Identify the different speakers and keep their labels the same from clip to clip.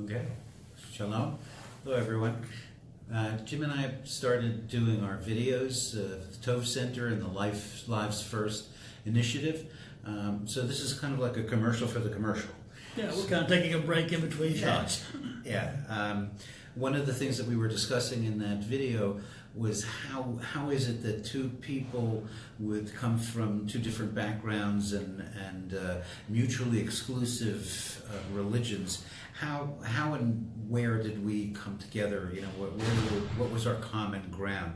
Speaker 1: Okay. Shalom. Hello, everyone. Jim and I have started doing our videos, the Tove Center and the Lives First initiative. So this is kind of like a commercial for the commercial.
Speaker 2: Yeah, we're kind of taking a break in between shots.
Speaker 1: Yeah. One of the things that we were discussing in that video was how is it that two people would come from two different backgrounds and mutually exclusive religions. How and where did we come together? You know, what was our common ground?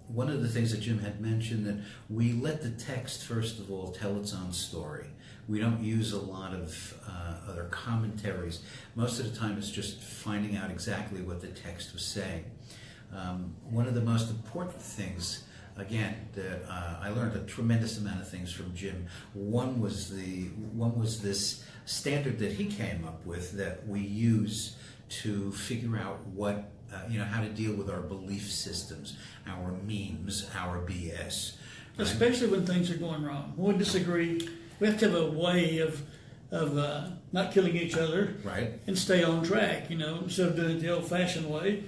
Speaker 1: One of the things that Jim had mentioned, that we let the text first of all tell its own story. We don't use a lot of other commentaries. Most of the time it's just finding out exactly what the text was saying. One of the most important things, again, that I learned a tremendous amount of things from Jim. One was this standard that he came up with that we use to figure out what how to deal with our belief systems, our memes, our BS. Right?
Speaker 2: Especially when things are going wrong. When we disagree, we have to have a way of not killing each other,
Speaker 1: right,
Speaker 2: and stay on track, instead of doing it the old-fashioned way.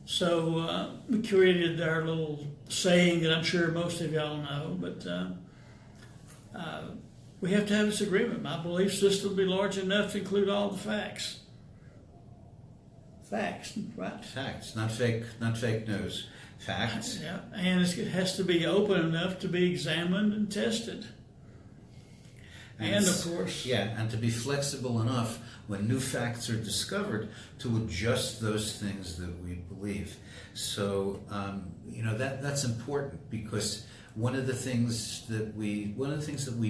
Speaker 2: So we created our little saying that I'm sure most of y'all know, but we have to have this agreement. My belief system will be large enough to include all the facts. Facts, right?
Speaker 1: Facts, not fake news. Facts.
Speaker 2: Yeah, and it has to be open enough to be examined and tested. And of course...
Speaker 1: Yeah, and to be flexible enough when new facts are discovered to adjust those things that we believe. So, that's important, because one of the things that we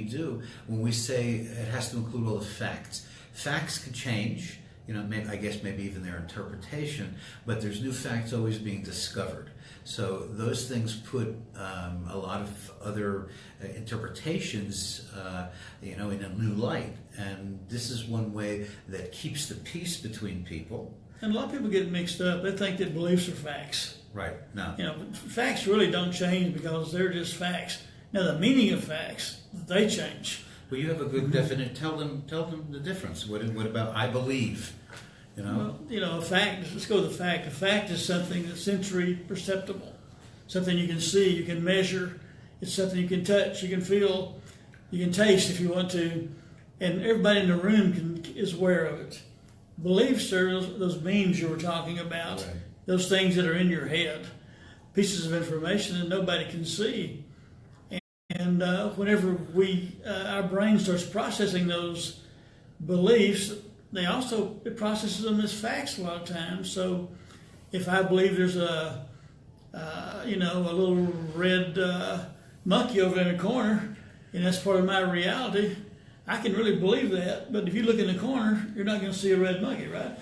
Speaker 1: do when we say it has to include all the facts can change, maybe even their interpretation, but there's new facts always being discovered. So those things put a lot of other interpretations, in a new light. And this is one way that keeps the peace between people.
Speaker 2: And a lot of people get mixed up. They think that beliefs are facts.
Speaker 1: Right. No.
Speaker 2: Facts really don't change because they're just facts. Now, the meaning of facts, they change.
Speaker 1: Well, you have a good definition. Tell them the difference. What about I believe?
Speaker 2: Well, a fact, let's go with the fact. A fact is something that's sensory perceptible, something you can see, you can measure. It's something you can touch, you can feel, you can taste if you want to, and everybody in the room is aware of it. Beliefs are those memes you were talking about, right. Those things that are in your head, pieces of information that nobody can see. And whenever our brain starts processing those beliefs, it processes them as facts a lot of times. So if I believe there's a little red monkey over in the corner, and that's part of my reality, I can really believe that. But if you look in the corner, you're not going to see a red monkey, right?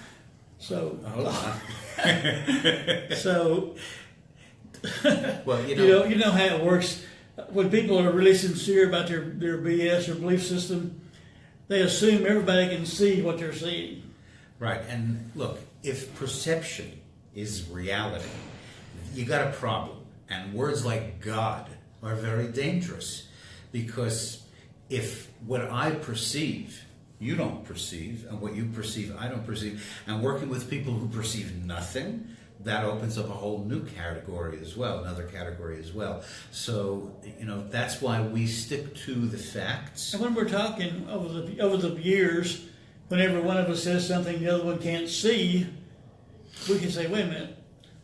Speaker 2: So, so, well, you know how it works. When people are really sincere about their BS or belief system, they assume everybody can see what they're seeing.
Speaker 1: Right, and look, if perception is reality, you got a problem. And words like God are very dangerous, because if what I perceive, you don't perceive, and what you perceive, I don't perceive, and working with people who perceive nothing, that opens up a whole new category as well, another category as well. So, that's why we stick to the facts.
Speaker 2: And when we're talking over the years, whenever one of us says something the other one can't see, we can say, wait a minute,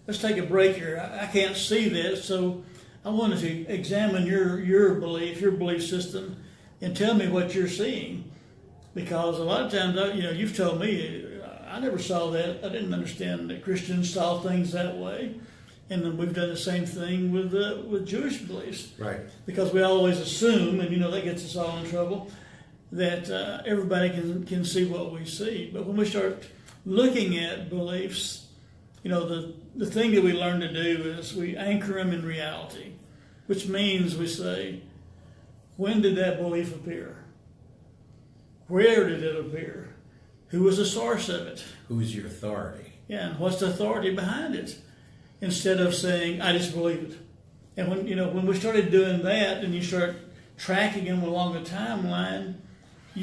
Speaker 2: let's take a break here. I can't see this, so I wanted to examine your belief system, and tell me what you're seeing. Because a lot of times, you've told me, I never saw that. I didn't understand that Christians saw things that way. And then we've done the same thing with Jewish beliefs.
Speaker 1: Right.
Speaker 2: Because we always assume, and that gets us all in trouble, that everybody can see what we see. But when we start looking at beliefs, the thing that we learn to do is we anchor them in reality, which means we say, when did that belief appear? Where did it appear? Who was the source of it?
Speaker 1: Who's your authority?
Speaker 2: Yeah, and what's the authority behind it? Instead of saying, I just believe it. And when we started doing that, and you start tracking them along the timeline, we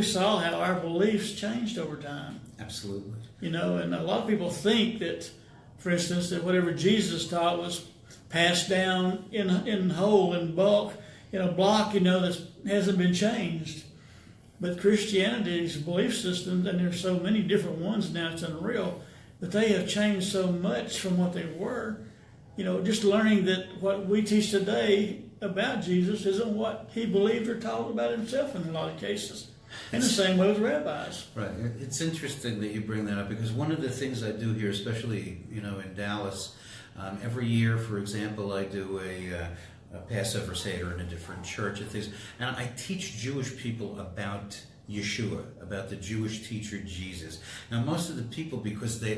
Speaker 2: saw how our beliefs changed over time.
Speaker 1: Absolutely.
Speaker 2: You know, and a lot of people think that, for instance, that whatever Jesus taught was passed down in whole, in bulk, in a block, you know, that hasn't been changed. But Christianity's belief systems, and there's so many different ones now, it's unreal, but they have changed so much from what they were. You know, just learning that what we teach today about Jesus isn't what he believed or taught about himself in a lot of cases. In the same way with rabbis.
Speaker 1: Right. It's interesting that you bring that up, because one of the things I do here, especially, you know, in Dallas, every year, for example, I do a Passover Seder in a different church and things, and I teach Jewish people about Yeshua, about the Jewish teacher Jesus. Now, most of the people,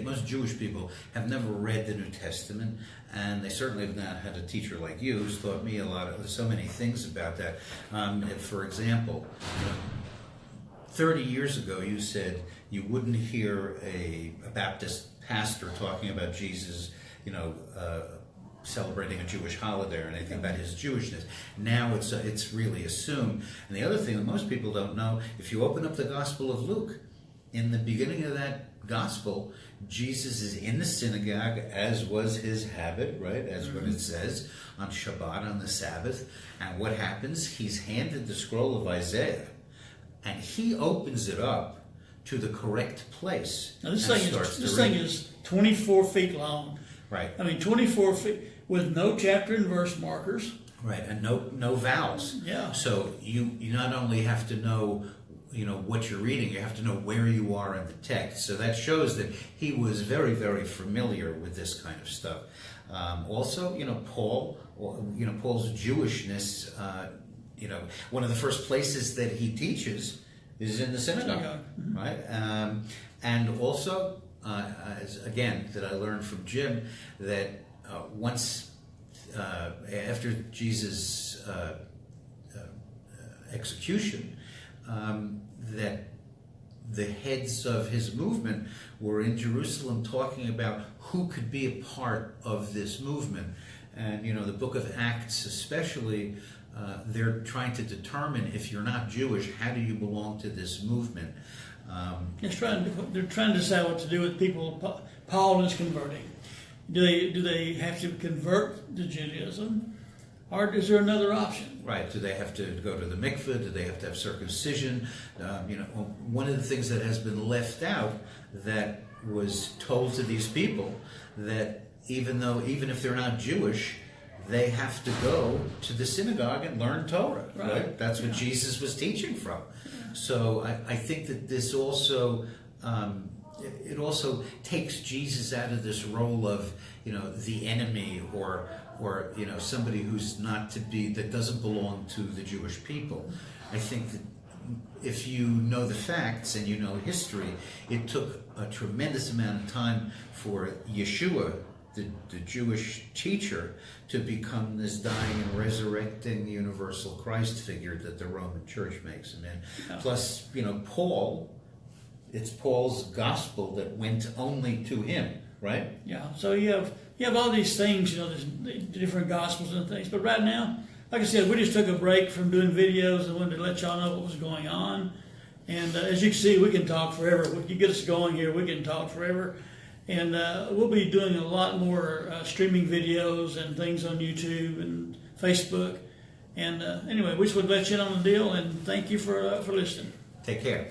Speaker 1: most Jewish people have never read the New Testament, and they certainly have not had a teacher like you who's taught me so many things about that. For example, 30 years ago, you said you wouldn't hear a Baptist pastor talking about Jesus, you know, celebrating a Jewish holiday or anything about his Jewishness. Now it's really assumed. And the other thing that most people don't know, if you open up the Gospel of Luke, in the beginning of that Gospel, Jesus is in the synagogue, as was his habit, right? As what it says, on Shabbat, on the Sabbath. And what happens? He's handed the scroll of Isaiah, and he opens it up to the correct place.
Speaker 2: Now this thing is 24 feet long.
Speaker 1: Right.
Speaker 2: I mean, 24 feet with no chapter and verse markers.
Speaker 1: Right, and no vowels.
Speaker 2: Yeah.
Speaker 1: So you not only have to know, you know, what you're reading, you have to know where you are in the text. So that shows that he was very, very familiar with this kind of stuff. Also, you know, Paul's Jewishness. You know, one of the first places that he teaches is in the synagogue, right? And also, that I learned from Jim, that once after Jesus' execution, that the heads of his movement were in Jerusalem talking about who could be a part of this movement. And, you know, the book of Acts especially, they're trying to determine, if you're not Jewish, how do you belong to this movement?
Speaker 2: They're trying to decide what to do with people Paul is converting. Do they have to convert to Judaism, or is there another option?
Speaker 1: Right. Do they have to go to the mikveh? Do they have to have circumcision? You know, one of the things that has been left out, that was told to these people, that even if they're not Jewish, they have to go to the synagogue and learn Torah. Right? That's what Jesus was teaching from. So I think that this also it also takes Jesus out of this role of, you know, the enemy, or you know, somebody that doesn't belong to the Jewish people. I think that if you know the facts and you know history, it took a tremendous amount of time for Yeshua, the Jewish teacher, to become this dying and resurrecting universal Christ figure that the Roman Church makes him in. Yeah. Plus, you know, it's Paul's gospel that went only to him, right? Yeah.
Speaker 2: So you have all these things, you know, there's different gospels and things. But right now, like I said, we just took a break from doing videos and wanted to let y'all know what was going on. And as you can see, we can talk forever. If you get us going here, we can talk forever. And we'll be doing a lot more streaming videos and things on YouTube and Facebook. And anyway, we just would let you in on the deal, and thank you for listening.
Speaker 1: Take care.